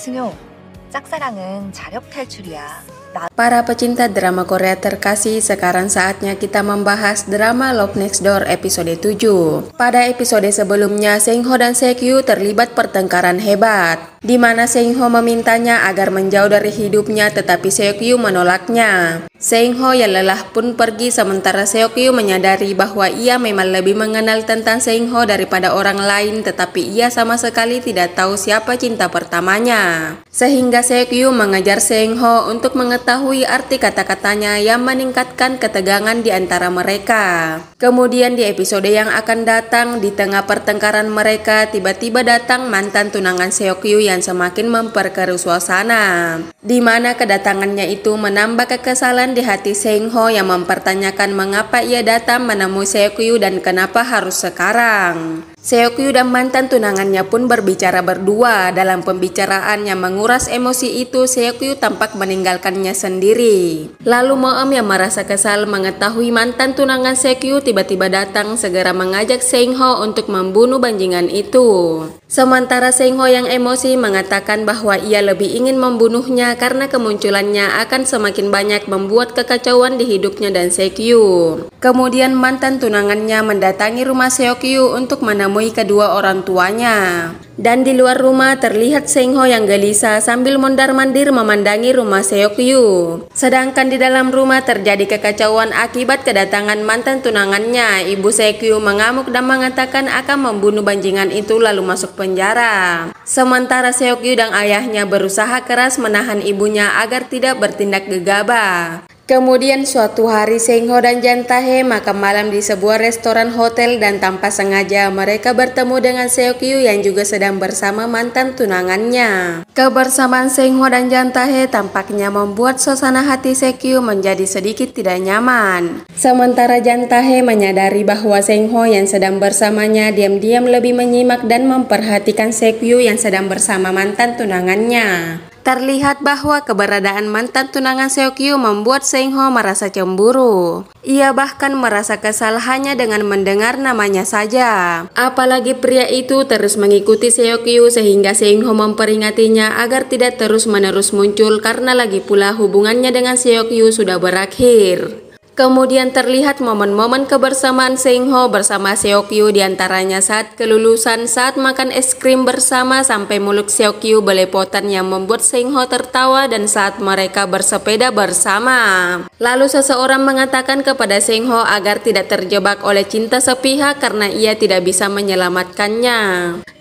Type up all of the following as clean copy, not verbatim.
승효, 짝사랑은 자력 탈출이야. Para pecinta drama Korea terkasih, sekarang saatnya kita membahas drama Love Next Door episode 7. Pada episode sebelumnya, Seung-ho dan Seo-kyu terlibat pertengkaran hebat, di mana Seung-ho memintanya agar menjauh dari hidupnya tetapi Seo-kyu menolaknya. Seung-ho yang lelah pun pergi sementara Seo-kyu menyadari bahwa ia memang lebih mengenal tentang Seung-ho daripada orang lain, tetapi ia sama sekali tidak tahu siapa cinta pertamanya. Sehingga Seo-kyu mengejar Seung-ho untuk mengetahui arti kata-katanya yang meningkatkan ketegangan di antara mereka. Kemudian di episode yang akan datang, di tengah pertengkaran mereka, tiba-tiba datang mantan tunangan Seo-kyu yang semakin memperkeruh suasana, di mana kedatangannya itu menambah kekesalan di hati Seung-ho yang mempertanyakan mengapa ia datang menemui Seo-kyu dan kenapa harus sekarang. Seo-kyu dan mantan tunangannya pun berbicara berdua. Dalam pembicaraan yang menguras emosi itu, Seo-kyu tampak meninggalkannya sendiri. Lalu Moem yang merasa kesal mengetahui mantan tunangan Seo-kyu tiba-tiba datang, segera mengajak Seung-ho untuk membunuh bajingan itu. Sementara Seung-ho yang emosi mengatakan bahwa ia lebih ingin membunuhnya karena kemunculannya akan semakin banyak membuat kekacauan di hidupnya dan Seo-kyu. Kemudian mantan tunangannya mendatangi rumah Seo-kyu untuk menemui kedua orang tuanya. Dan di luar rumah terlihat Seung-ho yang gelisah sambil mondar-mandir memandangi rumah Seo-kyu. Sedangkan di dalam rumah terjadi kekacauan akibat kedatangan mantan tunangannya. Ibu Seo-kyu mengamuk dan mengatakan akan membunuh bajingan itu lalu masuk penjara. Sementara Seo-kyu dan ayahnya berusaha keras menahan ibunya agar tidak bertindak gegabah. Kemudian suatu hari Seung-ho dan Jang Tae makan malam di sebuah restoran hotel dan tanpa sengaja mereka bertemu dengan Seo-kyu yang juga sedang bersama mantan tunangannya. Kebersamaan Seung-ho dan Jang Tae tampaknya membuat suasana hati Seo-kyu menjadi sedikit tidak nyaman. Sementara Jang Tae menyadari bahwa Seung-ho yang sedang bersamanya diam-diam lebih menyimak dan memperhatikan Seo-kyu yang sedang bersama mantan tunangannya. Terlihat bahwa keberadaan mantan tunangan Seo-kyu membuat Seung-ho merasa cemburu. Ia bahkan merasa kesal hanya dengan mendengar namanya saja. Apalagi pria itu terus mengikuti Seo-kyu sehingga Seung-ho memperingatinya agar tidak terus-menerus muncul karena lagi pula hubungannya dengan Seo-kyu sudah berakhir. Kemudian terlihat momen-momen kebersamaan Seung-ho bersama Seo-kyu, diantaranya saat kelulusan, saat makan es krim bersama sampai mulut Seo-kyu belepotan yang membuat Seung-ho tertawa, dan saat mereka bersepeda bersama. Lalu seseorang mengatakan kepada Seung-ho agar tidak terjebak oleh cinta sepihak karena ia tidak bisa menyelamatkannya.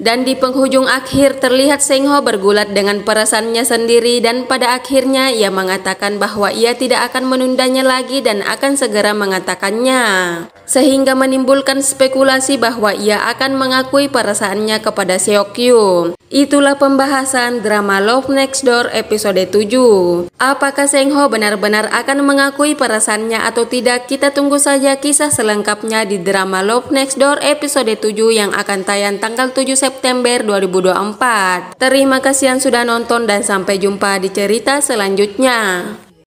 Dan di penghujung akhir terlihat Seung-ho bergulat dengan perasaannya sendiri dan pada akhirnya ia mengatakan bahwa ia tidak akan menundanya lagi dan akan segera mengatakannya, sehingga menimbulkan spekulasi bahwa ia akan mengakui perasaannya kepada Seo-kyu. Itulah pembahasan drama Love Next Door episode 7. Apakah Seung-ho benar-benar akan mengakui perasaannya atau tidak? Kita tunggu saja kisah selengkapnya di drama Love Next Door episode 7 yang akan tayang tanggal 7 September 2024. Terima kasih yang sudah nonton dan sampai jumpa di cerita selanjutnya.